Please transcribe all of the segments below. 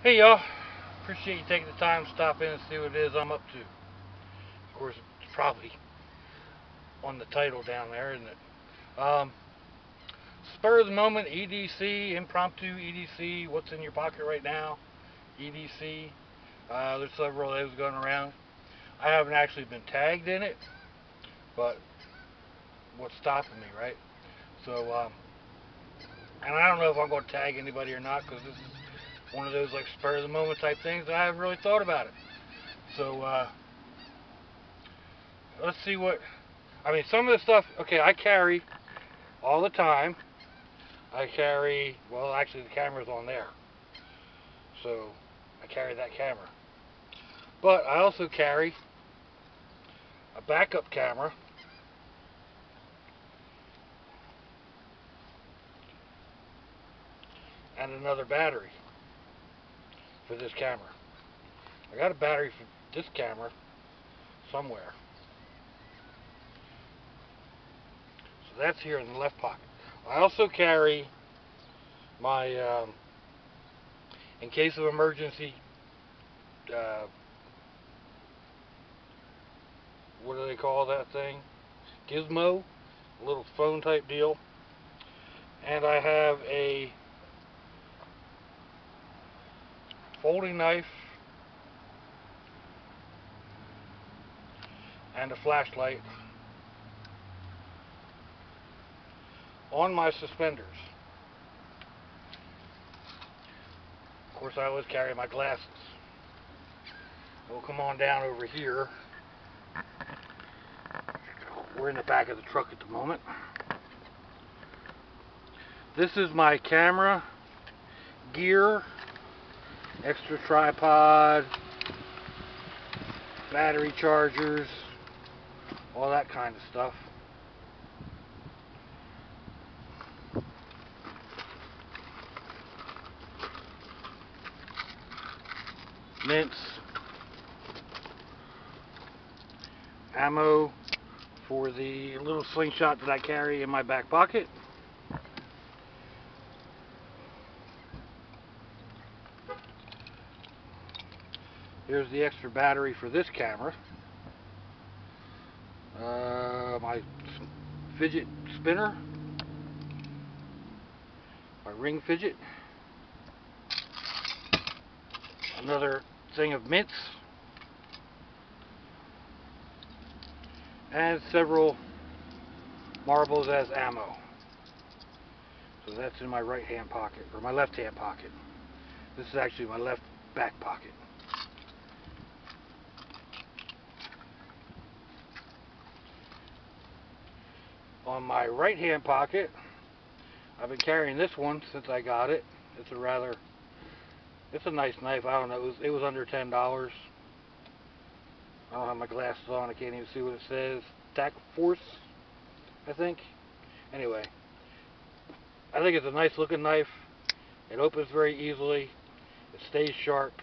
Hey y'all, appreciate you taking the time to stop in and see what it is I'm up to. Of course, it's probably on the title down there, isn't it? Spur of the moment EDC, impromptu EDC, what's in your pocket right now, EDC. There's several of those going around. I haven't actually been tagged in it, but what's stopping me, right? So, and I don't know if I'm going to tag anybody or not, because this is one of those like spur of the moment type things that I haven't really thought about it. So, let's see what, I mean, some of the stuff, okay, I carry all the time. I carry, well, actually the camera's on there. So, I carry that camera. But I also carry a backup camera and another battery for this camera. I got a battery for this camera somewhere. So that's here in the left pocket. I also carry my, in case of emergency, what do they call that thing? Gizmo, a little phone type deal. And I have a folding knife and a flashlight on my suspenders. Of course, I always carry my glasses. We'll come on down over here. We're in the back of the truck at the moment. This is my camera gear, extra tripod, battery chargers, all that kind of stuff. Mints, ammo for the little slingshot that I carry in my back pocket. Here's the extra battery for this camera. My fidget spinner, my ring fidget, another thing of mints, and several marbles as ammo. So that's in my right hand pocket, or my left hand pocket. This is actually my left back pocket. On my right hand pocket, I've been carrying this one since I got it. It's a nice knife. I don't know, it was under $10. I don't have my glasses on, I can't even see what it says. Tac Force, I think. Anyway, I think it's a nice looking knife. It opens very easily. It stays sharp.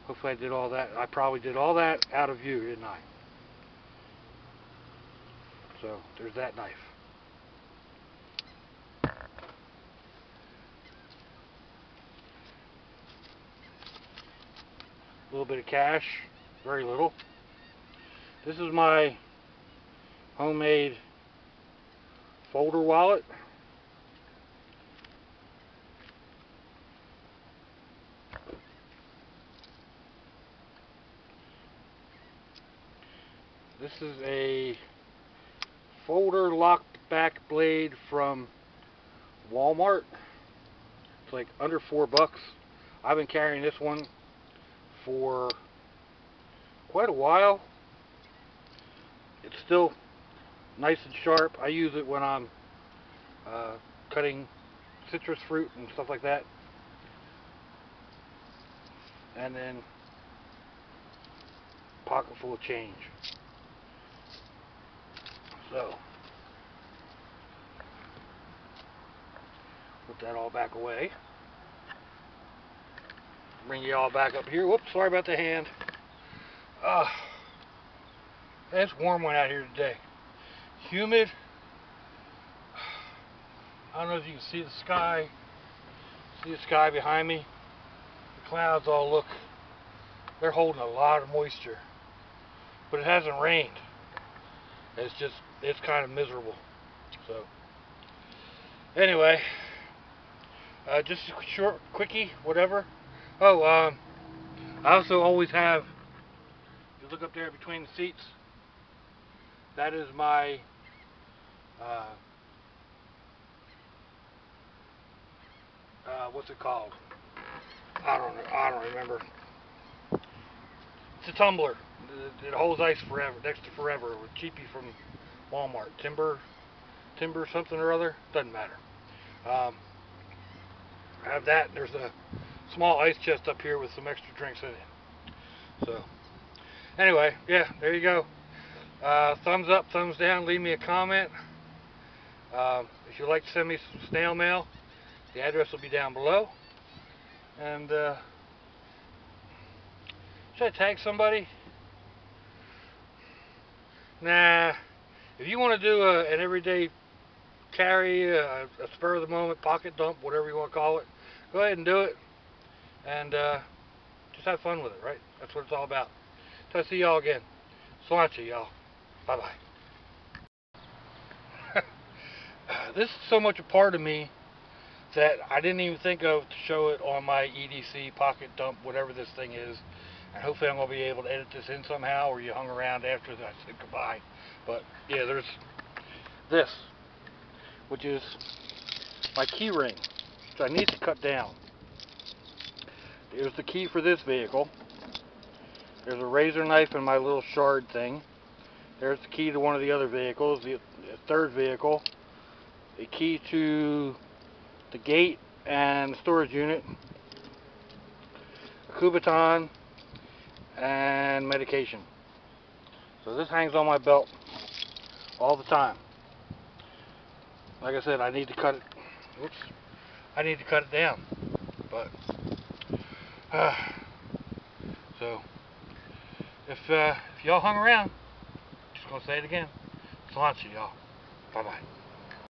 Hopefully I did all that. I probably did all that out of view, didn't I? So, there's that knife. A little bit of cash, very little. This is my homemade folder wallet. This is a folder lock back blade from Walmart. It's like under $4. I've been carrying this one for quite a while. It's still nice and sharp. I use it when I'm cutting citrus fruit and stuff like that. And then pocket full of change. So put that all back away. Bring you all back up here. Whoops, sorry about the hand. It's a warm one out here today. Humid. I don't know if you can see the sky. See the sky behind me? The clouds all look, they're holding a lot of moisture. But it hasn't rained. It's kind of miserable. So, anyway, just a short, quickie, whatever. Oh, I also always have, you look up there between the seats, that is my, what's it called? I don't remember. It's a tumbler. It holds ice forever, next to forever. With cheapie from Walmart. Timber something or other. Doesn't matter. I have that. There's a small ice chest up here with some extra drinks in it. So, anyway, yeah, there you go. Thumbs up, thumbs down. Leave me a comment. If you'd like to send me some snail mail, the address will be down below. And should I tag somebody? Nah. If you want to do an everyday carry, a spur of the moment pocket dump, whatever you want to call it, go ahead and do it. And just have fun with it, right? That's what it's all about. Till I see y'all again. Sláinte, y'all. Bye-bye. This is so much a part of me that I didn't even think of to show it on my EDC pocket dump, whatever this thing is. And hopefully I'm going to be able to edit this in somehow, or you hung around after I said goodbye. But yeah, there's this, which is my key ring, which I need to cut down. There's the key for this vehicle. There's a razor knife in my little shard thing. There's the key to one of the other vehicles, the third vehicle. The key to the gate and the storage unit. A Kubotan and medication. So this hangs on my belt all the time. Like I said, I need to cut it. Oops. I need to cut it down. But so if y'all hung around, just gonna say it again. Sláinte, y'all. Bye bye.